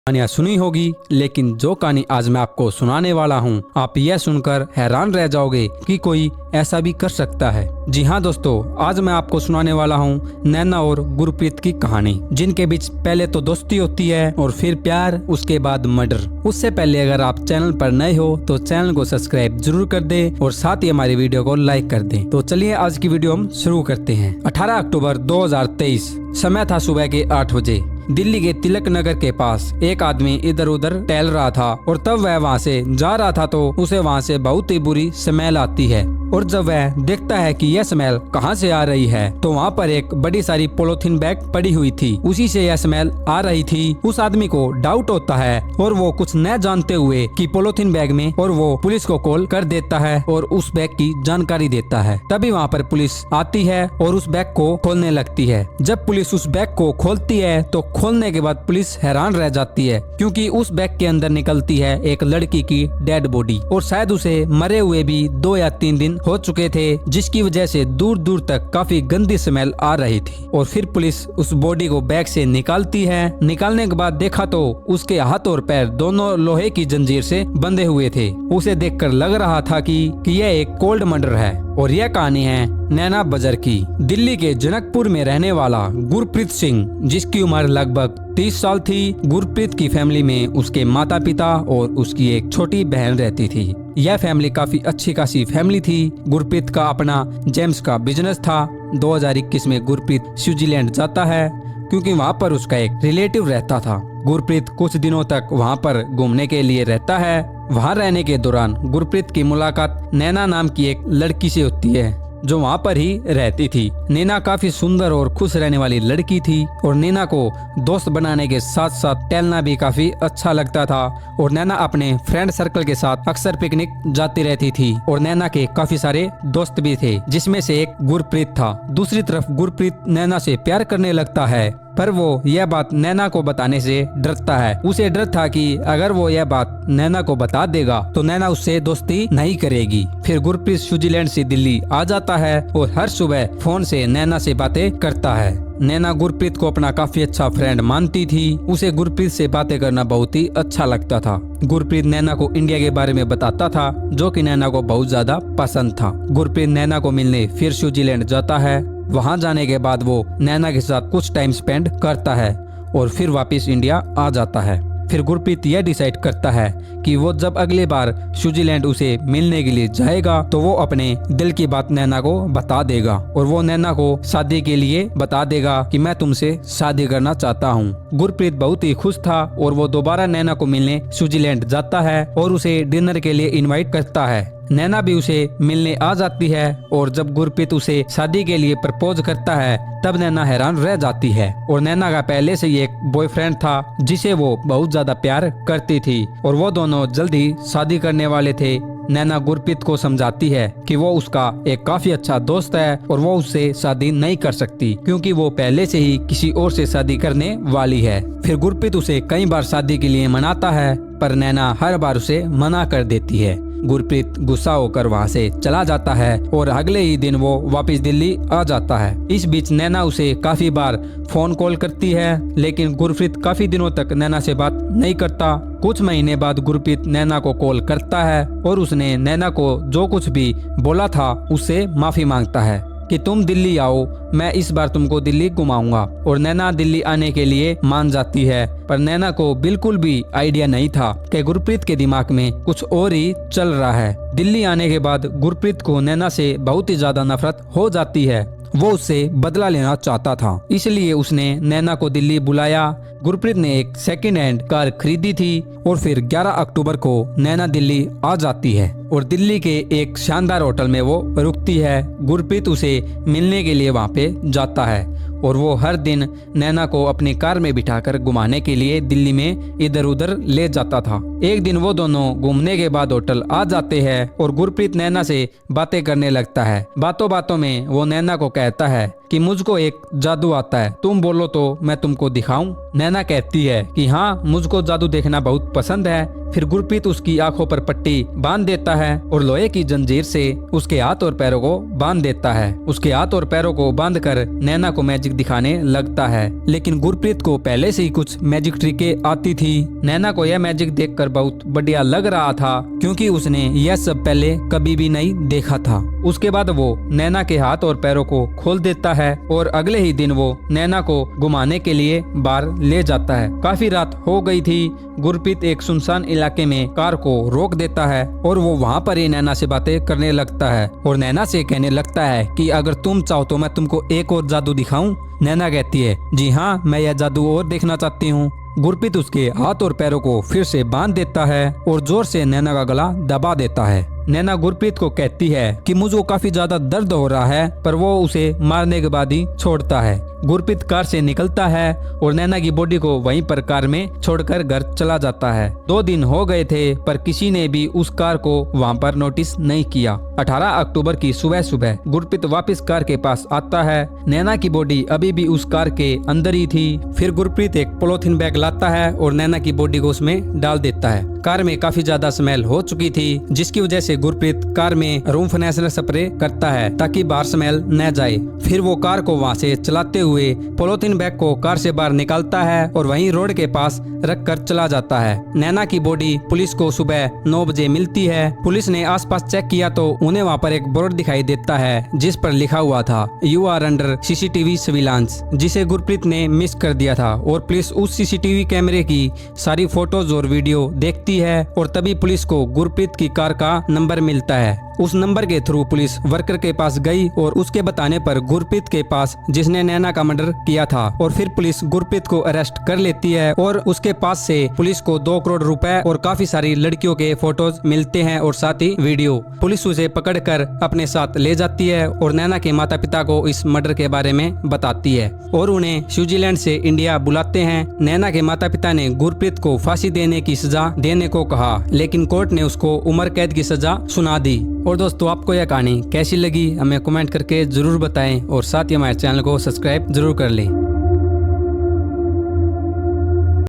कहानियां सुनी होगी, लेकिन जो कहानी आज मैं आपको सुनाने वाला हूं, आप यह सुनकर हैरान रह जाओगे कि कोई ऐसा भी कर सकता है। जी हाँ दोस्तों, आज मैं आपको सुनाने वाला हूं नैना और गुरप्रीत की कहानी, जिनके बीच पहले तो दोस्ती होती है और फिर प्यार, उसके बाद मर्डर। उससे पहले अगर आप चैनल पर नए हो तो चैनल को सब्सक्राइब जरूर कर दें और साथ ही हमारी वीडियो को लाइक कर दें। तो चलिए आज की वीडियो हम शुरू करते हैं। 18 अक्टूबर 2023, समय था सुबह के 8 बजे। दिल्ली के तिलक नगर के पास एक आदमी इधर उधर टहल रहा था और तब वह वहाँ से जा रहा था तो उसे वहाँ से बहुत ही बुरी स्मेल आती है। और जब वह देखता है कि यह स्मेल कहाँ से आ रही है तो वहाँ पर एक बड़ी सारी पॉलीथीन बैग पड़ी हुई थी, उसी से यह स्मेल आ रही थी। उस आदमी को डाउट होता है और वो कुछ न जानते हुए कि पॉलीथीन बैग में, और वो पुलिस को कॉल कर देता है और उस बैग की जानकारी देता है। तभी वहाँ पर पुलिस आती है और उस बैग को खोलने लगती है। जब पुलिस उस बैग को खोलती है तो खोलने के बाद पुलिस हैरान रह जाती है, क्योंकि उस बैग के अंदर निकलती है एक लड़की की डेड बॉडी, और शायद उसे मरे हुए भी 2 या 3 दिन हो चुके थे, जिसकी वजह से दूर दूर तक काफी गंदी स्मेल आ रही थी। और फिर पुलिस उस बॉडी को बैग से निकालती है। निकालने के बाद देखा तो उसके हाथ और पैर दोनों लोहे की जंजीर से बंधे हुए थे। उसे देखकर लग रहा था कि यह एक कोल्ड मर्डर है। और यह कहानी है नैना बजर की। दिल्ली के जनकपुर में रहने वाला गुरप्रीत सिंह, जिसकी उम्र लगभग 30 साल थी। गुरप्रीत की फैमिली में उसके माता पिता और उसकी एक छोटी बहन रहती थी। यह फैमिली काफी अच्छी खासी फैमिली थी। गुरप्रीत का अपना जेम्स का बिजनेस था। 2021 में गुरप्रीत स्विट्जरलैंड जाता है, क्योंकि वहाँ पर उसका एक रिलेटिव रहता था। गुरप्रीत कुछ दिनों तक वहाँ पर घूमने के लिए रहता है। वहाँ रहने के दौरान गुरप्रीत की मुलाकात नैना नाम की एक लड़की से होती है, जो वहाँ पर ही रहती थी। नैना काफी सुंदर और खुश रहने वाली लड़की थी और नैना को दोस्त बनाने के साथ साथ टहलना भी काफी अच्छा लगता था। और नैना अपने फ्रेंड सर्कल के साथ अक्सर पिकनिक जाती रहती थी और नैना के काफी सारे दोस्त भी थे, जिसमें से एक गुरप्रीत था। दूसरी तरफ गुरप्रीत नैना से प्यार करने लगता है, पर वो यह बात नैना को बताने से डरता है। उसे डर था कि अगर वो यह बात नैना को बता देगा तो नैना उससे दोस्ती नहीं करेगी। फिर गुरप्रीत स्विट्जरलैंड से दिल्ली आ जाता है और हर सुबह फोन से नैना से बातें करता है। नैना गुरप्रीत को अपना काफी अच्छा फ्रेंड मानती थी। उसे गुरप्रीत से बातें करना बहुत ही अच्छा लगता था। गुरप्रीत नैना को इंडिया के बारे में बताता था, जो कि नैना को बहुत ज्यादा पसंद था। गुरप्रीत नैना को मिलने फिर स्विट्जरलैंड जाता है। वहां जाने के बाद वो नैना के साथ कुछ टाइम स्पेंड करता है और फिर वापस इंडिया आ जाता है। फिर गुरप्रीत यह डिसाइड करता है कि वो जब अगली बार स्विट्जरलैंड उसे मिलने के लिए जाएगा तो वो अपने दिल की बात नैना को बता देगा, और वो नैना को शादी के लिए बता देगा कि मैं तुमसे शादी करना चाहता हूँ। गुरप्रीत बहुत ही खुश था और वो दोबारा नैना को मिलने स्विट्जरलैंड जाता है और उसे डिनर के लिए इनवाइट करता है। नैना भी उसे मिलने आ जाती है और जब गुरप्रीत उसे शादी के लिए प्रपोज करता है तब नैना हैरान रह जाती है। और नैना का पहले से ही एक बॉयफ्रेंड था जिसे वो बहुत ज्यादा प्यार करती थी और वो दोनों जल्द ही शादी करने वाले थे। नैना गुरप्रीत को समझाती है कि वो उसका एक काफी अच्छा दोस्त है और वो उससे शादी नहीं कर सकती, क्योंकि वो पहले से ही किसी और से शादी करने वाली है। फिर गुरप्रीत उसे कई बार शादी के लिए मनाता है, पर नैना हर बार उसे मना कर देती है। गुरप्रीत गुस्सा होकर वहाँ से चला जाता है और अगले ही दिन वो वापस दिल्ली आ जाता है। इस बीच नैना उसे काफी बार फोन कॉल करती है, लेकिन गुरप्रीत काफी दिनों तक नैना से बात नहीं करता। कुछ महीने बाद गुरप्रीत नैना को कॉल करता है और उसने नैना को जो कुछ भी बोला था उससे माफी मांगता है कि तुम दिल्ली आओ, मैं इस बार तुमको दिल्ली घुमाऊंगा। और नैना दिल्ली आने के लिए मान जाती है, पर नैना को बिल्कुल भी आइडिया नहीं था कि गुरप्रीत के दिमाग में कुछ और ही चल रहा है। दिल्ली आने के बाद गुरप्रीत को नैना से बहुत ही ज्यादा नफरत हो जाती है। वो उससे बदला लेना चाहता था, इसलिए उसने नैना को दिल्ली बुलाया। गुरप्रीत ने एक सेकंड हैंड कार खरीदी थी और फिर 11 अक्टूबर को नैना दिल्ली आ जाती है और दिल्ली के एक शानदार होटल में वो रुकती है। गुरप्रीत उसे मिलने के लिए वहाँ पे जाता है और वो हर दिन नैना को अपनी कार में बिठाकर घुमाने के लिए दिल्ली में इधर उधर ले जाता था। एक दिन वो दोनों घूमने के बाद होटल आ जाते हैं और गुरप्रीत नैना से बातें करने लगता है। बातों बातों में वो नैना को कहता है कि मुझको एक जादू आता है, तुम बोलो तो मैं तुमको दिखाऊं। नैना कहती है कि हाँ, मुझको जादू देखना बहुत पसंद है, फिर गुरप्रीत उसकी आंखों पर पट्टी बांध देता है और लोहे की जंजीर से उसके हाथ और पैरों को बांध देता है। उसके हाथ और पैरों को बांधकर नैना को मैजिक दिखाने लगता है, लेकिन गुरप्रीत को पहले से ही कुछ मैजिक ट्रिकें आती थी। नैना को यह मैजिक देखकर बहुत बढ़िया लग रहा था, क्योंकि उसने यह सब पहले कभी भी नहीं देखा था। उसके बाद वो नैना के हाथ और पैरों को खोल देता है और अगले ही दिन वो नैना को घुमाने के लिए बाहर ले जाता है। काफी रात हो गई थी। गुरप्रीत एक सुनसान इलाके में कार को रोक देता है और वो वहाँ पर ही नैना से बातें करने लगता है और नैना से कहने लगता है कि अगर तुम चाहो तो मैं तुमको एक और जादू दिखाऊं। नैना कहती है, जी हाँ, मैं यह जादू और देखना चाहती हूँ। गुरप्रीत उसके हाथ और पैरों को फिर से बांध देता है और जोर से नैना का गला दबा देता है। नैना गुरप्रीत को कहती है कि मुझको काफी ज्यादा दर्द हो रहा है, पर वो उसे मारने के बाद ही छोड़ता है। गुरप्रीत कार से निकलता है और नैना की बॉडी को वहीं पर कार में छोड़कर घर चला जाता है। 2 दिन हो गए थे, पर किसी ने भी उस कार को वहां पर नोटिस नहीं किया। 18 अक्टूबर की सुबह सुबह गुरप्रीत वापस कार के पास आता है। नैना की बॉडी अभी भी उस कार के अंदर ही थी। फिर गुरप्रीत एक पॉलीथीन बैग लाता है और नैना की बॉडी को उसमें डाल देता है। कार में काफी ज्यादा स्मेल हो चुकी थी, जिसकी वजह से गुरप्रीत कार में रूम फ्रेशनर स्प्रे करता है ताकि बाहर स्मेल न जाए। फिर वो कार को वहां से चलाते हुए पॉलीथीन बैग को कार से बाहर निकालता है और वहीं रोड के पास रख कर चला जाता है। नैना की बॉडी पुलिस को सुबह 9 बजे मिलती है। पुलिस ने आसपास चेक किया तो उन्हें वहाँ पर एक बोर्ड दिखाई देता है, जिस पर लिखा हुआ था, you are under CCTV surveillance, जिसे गुरप्रीत ने मिस कर दिया था। और पुलिस उस CCTV कैमरे की सारी फोटोज और वीडियो देखती है और तभी पुलिस को गुरप्रीत की कार का नंबर मिलता है। उस नंबर के थ्रू पुलिस वर्कर के पास गई और उसके बताने पर गुरप्रीत के पास, जिसने नैना का मर्डर किया था, और फिर पुलिस गुरप्रीत को अरेस्ट कर लेती है और उसके पास से पुलिस को 2 करोड़ रुपए और काफी सारी लड़कियों के फोटोज मिलते हैं और साथ ही वीडियो। पुलिस उसे पकड़कर अपने साथ ले जाती है और नैना के माता पिता को इस मर्डर के बारे में बताती है और उन्हें स्विट्जरलैंड से इंडिया बुलाते हैं। नैना के माता पिता ने गुरप्रीत को फांसी देने की सजा देने को कहा, लेकिन कोर्ट ने उसको उम्र कैद की सजा सुना दी। और दोस्तों, आपको यह कहानी कैसी लगी हमें कमेंट करके जरूर बताएं और साथ ही हमारे चैनल को सब्सक्राइब जरूर कर लें।